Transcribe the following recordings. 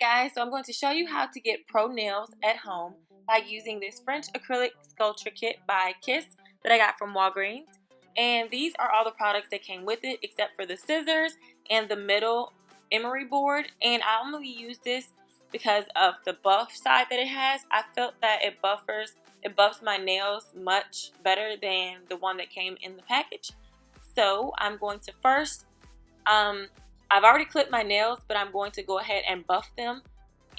Guys, so I'm going to show you how to get pro nails at home by using this French acrylic sculpture kit by Kiss that I got from Walgreens. And these are all the products that came with it except for the scissors and the middle Emory board. And I only use this because of the buff side that it has. I felt that it buffs my nails much better than the one that came in the package. So I'm going to first I've already clipped my nails, but I'm going to go ahead and buff them,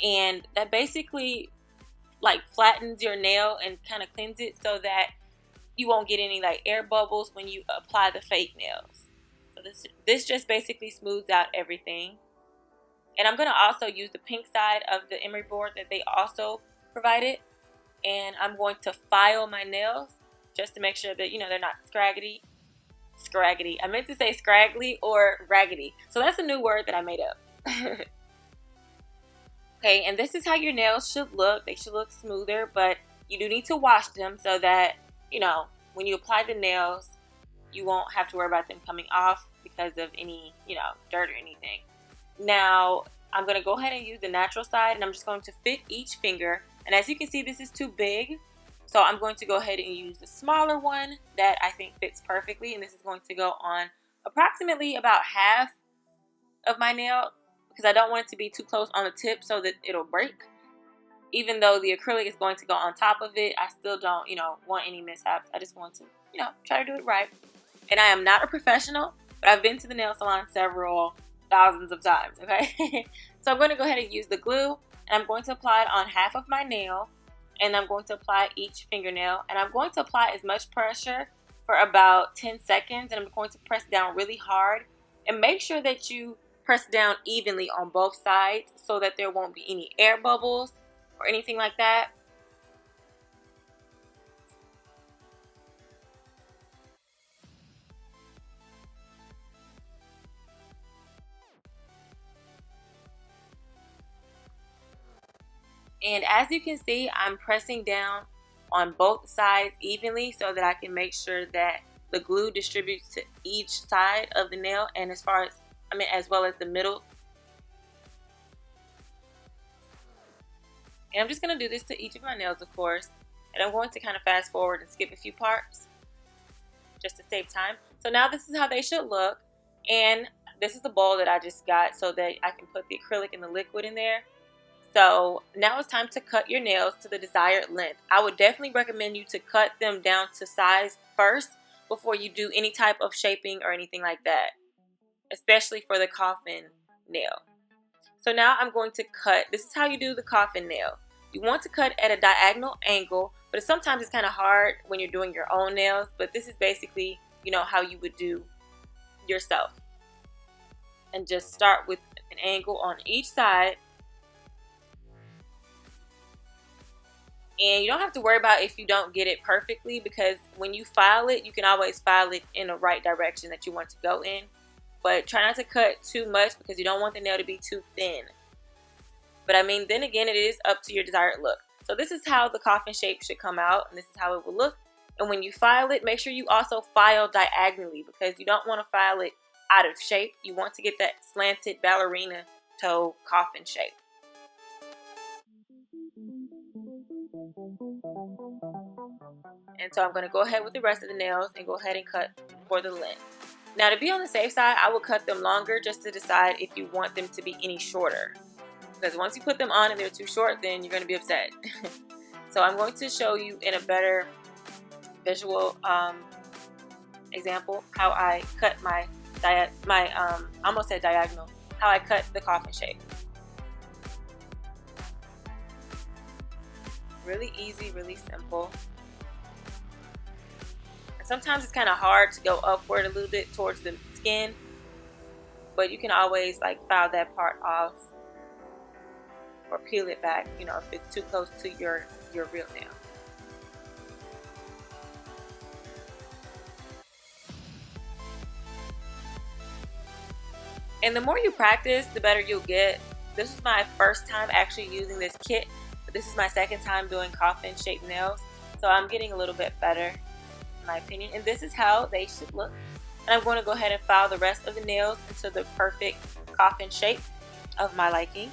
and that basically like flattens your nail and kind of cleans it so that you won't get any like air bubbles when you apply the fake nails. So this just basically smooths out everything. And I'm going to also use the pink side of the Emory board that they also provided, and I'm going to file my nails just to make sure that they're not scraggly. I meant to say scraggly or raggedy. So that's a new word that I made up. Okay, and this is how your nails should look. They should look smoother, but you do need to wash them so that, when you apply the nails, you won't have to worry about them coming off because of any, dirt or anything. Now, I'm going to go ahead and use the natural side, and I'm just going to fit each finger. And as you can see, this is too big. So I'm going to go ahead and use the smaller one that I think fits perfectly, and this is going to go on approximately about half of my nail because I don't want it to be too close on the tip so that it'll break. Even though the acrylic is going to go on top of it, I still don't, want any mishaps. I just want to, try to do it right. And I am not a professional, but I've been to the nail salon several thousands of times, okay? So I'm going to go ahead and use the glue, and I'm going to apply it on half of my nail. And I'm going to apply each fingernail, and I'm going to apply as much pressure for about 10 seconds, and I'm going to press down really hard, and make sure that you press down evenly on both sides so that there won't be any air bubbles or anything like that. And as you can see, I'm pressing down on both sides evenly so that I can make sure that the glue distributes to each side of the nail, and as well as the middle. And I'm just going to do this to each of my nails, of course. And I'm going to kind of fast forward and skip a few parts just to save time. So now this is how they should look. And this is the bowl that I just got so that I can put the acrylic and the liquid in there. So now it's time to cut your nails to the desired length. I would definitely recommend you to cut them down to size first before you do any type of shaping or anything like that, especially for the coffin nail. So now I'm going to cut. This is how you do the coffin nail. You want to cut at a diagonal angle, but sometimes it's kind of hard when you're doing your own nails, but this is basically, how you would do yourself. And just start with an angle on each side. And you don't have to worry about if you don't get it perfectly, because when you file it, you can always file it in the right direction that you want to go in. But try not to cut too much because you don't want the nail to be too thin. But then again, it is up to your desired look. So this is how the coffin shape should come out, and this is how it will look. And when you file it, make sure you also file diagonally because you don't want to file it out of shape. You want to get that slanted ballerina toe coffin shape. And so I'm going to go ahead with the rest of the nails and go ahead and cut for the length. Now, to be on the safe side, I will cut them longer just to decide if you want them to be any shorter. Because once you put them on and they're too short, then you're going to be upset. So I'm going to show you in a better visual example how I cut almost said diagonal, how I cut the coffin shape. Really easy, really simple. Sometimes it's kind of hard to go upward a little bit towards the skin, but you can always file that part off or peel it back, if it's too close to your real nail. And the more you practice, the better you'll get. This is my first time actually using this kit, but this is my second time doing coffin shaped nails, so I'm getting a little bit better, in my opinion. And this is how they should look. And I'm going to go ahead and file the rest of the nails into the perfect coffin shape of my liking.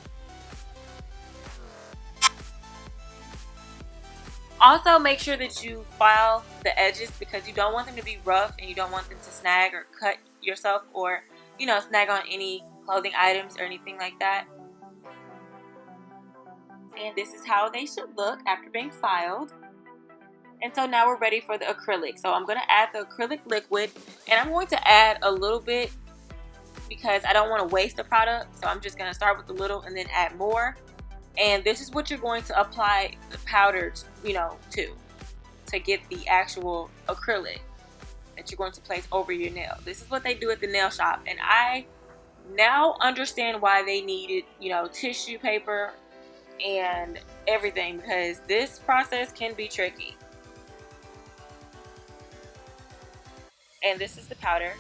Also, make sure that you file the edges because you don't want them to be rough and you don't want them to snag or cut yourself or, snag on any clothing items or anything like that. And this is how they should look after being filed. And so now we're ready for the acrylic. So I'm going to add the acrylic liquid, and I'm going to add a little bit because I don't want to waste the product. So I'm just going to start with a little and then add more. And this is what you're going to apply the powder, to get the actual acrylic that you're going to place over your nail. This is what they do at the nail shop, and I now understand why they needed, tissue paper and everything, because this process can be tricky. And this is the powder.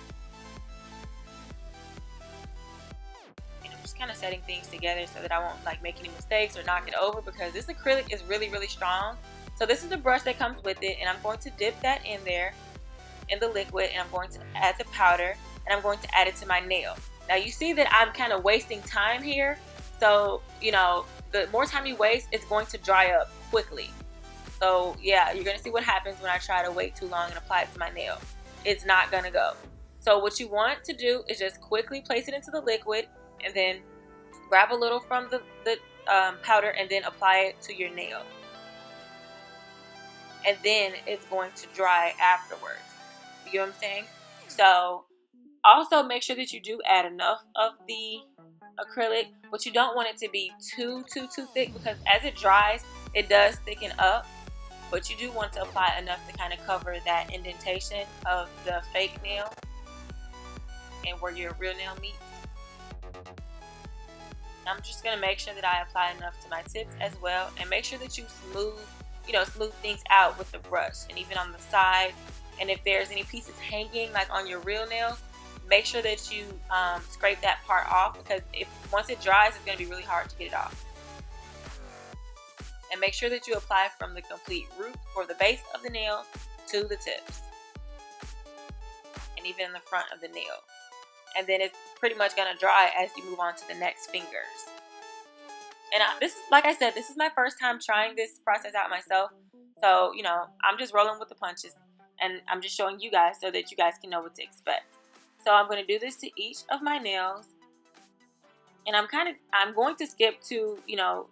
And I'm just kind of setting things together so that I won't make any mistakes or knock it over, because this acrylic is really, really strong. So this is the brush that comes with it, and I'm going to dip that in there in the liquid, and I'm going to add the powder, and I'm going to add it to my nail. Now you see that I'm kind of wasting time here. So, the more time you waste, it's going to dry up quickly. So yeah, you're gonna see what happens when I try to wait too long and apply it to my nail. It's not gonna go. So what you want to do is just quickly place it into the liquid and then grab a little from the powder and then apply it to your nail. And then it's going to dry afterwards. You get what I'm saying? So also make sure that you do add enough of the acrylic, but you don't want it to be too thick, because as it dries, it does thicken up. But you do want to apply enough to kind of cover that indentation of the fake nail and where your real nail meets. I'm just going to make sure that I apply enough to my tips as well, and make sure that you smooth things out with the brush, and even on the sides. And if there's any pieces hanging on your real nails, make sure that you scrape that part off, because once it dries, it's going to be really hard to get it off. And make sure that you apply from the complete root or the base of the nail to the tips, and even in the front of the nail. And then it's pretty much going to dry as you move on to the next fingers. And this is, like I said, this is my first time trying this process out myself. So, I'm just rolling with the punches, and I'm just showing you guys so that you guys can know what to expect. So I'm going to do this to each of my nails, and I'm going to skip to,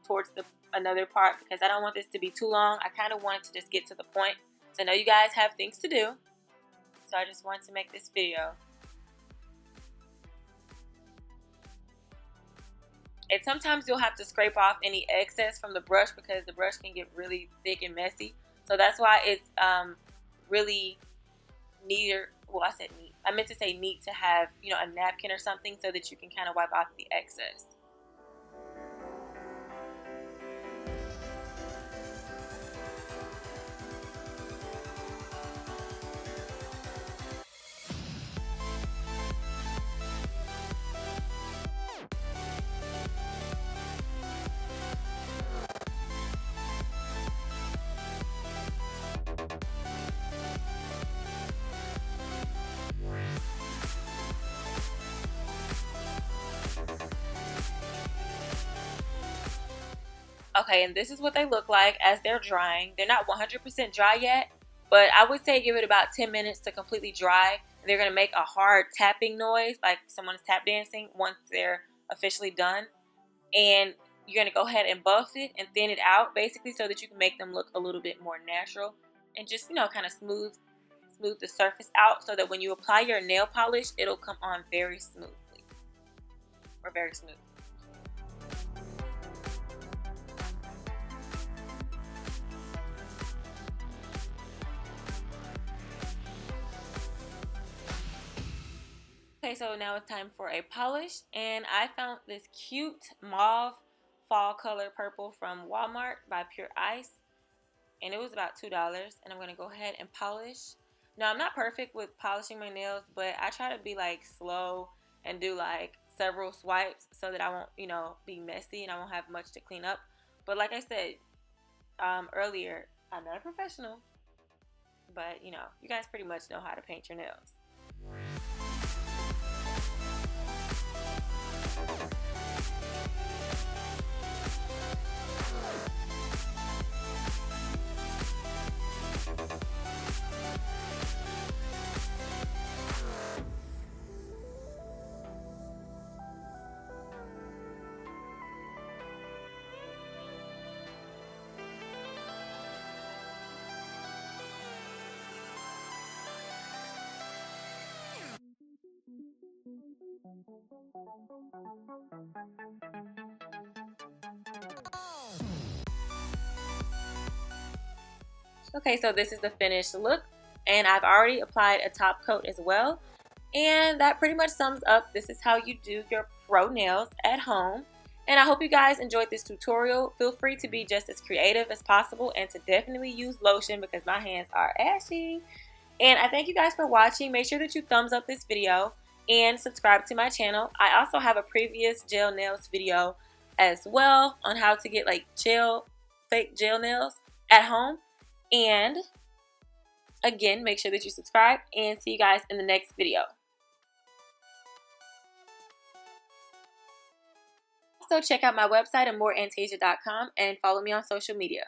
towards another part, because I don't want this to be too long. I kind of wanted to just get to the point. So I know you guys have things to do, so I just wanted to make this video. And sometimes you'll have to scrape off any excess from the brush, because the brush can get really thick and messy. So that's why it's really neater. Well, I said neat. I meant to say neat to have, a napkin or something so that you can kind of wipe off the excess. Okay, and this is what they look like as they're drying. They're not 100% dry yet, but I would say give it about 10 minutes to completely dry. They're going to make a hard tapping noise, like someone's tap dancing, once they're officially done. And you're going to go ahead and buff it and thin it out, basically, so that you can make them look a little bit more natural. And just, kind of smooth the surface out, so that when you apply your nail polish, it'll come on very smoothly. Or very smooth. Okay, so now it's time for a polish, and I found this cute mauve fall color purple from Walmart by Pure Ice, and it was about $2, and I'm going to go ahead and polish. Now, I'm not perfect with polishing my nails, but I try to be slow and do several swipes so that I won't, be messy and I won't have much to clean up. But like I said earlier, I'm not a professional, but you guys pretty much know how to paint your nails. Okay, so this is the finished look, and I've already applied a top coat as well. And that pretty much sums up, this is how you do your pro nails at home. And I hope you guys enjoyed this tutorial. Feel free to be just as creative as possible and to definitely use lotion because my hands are ashy. And I thank you guys for watching. Make sure that you thumbs up this video and subscribe to my channel. I also have a previous gel nails video as well on how to get like fake gel nails at home. And again, make sure that you subscribe and see you guys in the next video. Also, check out my website at moreantasia.com and follow me on social media.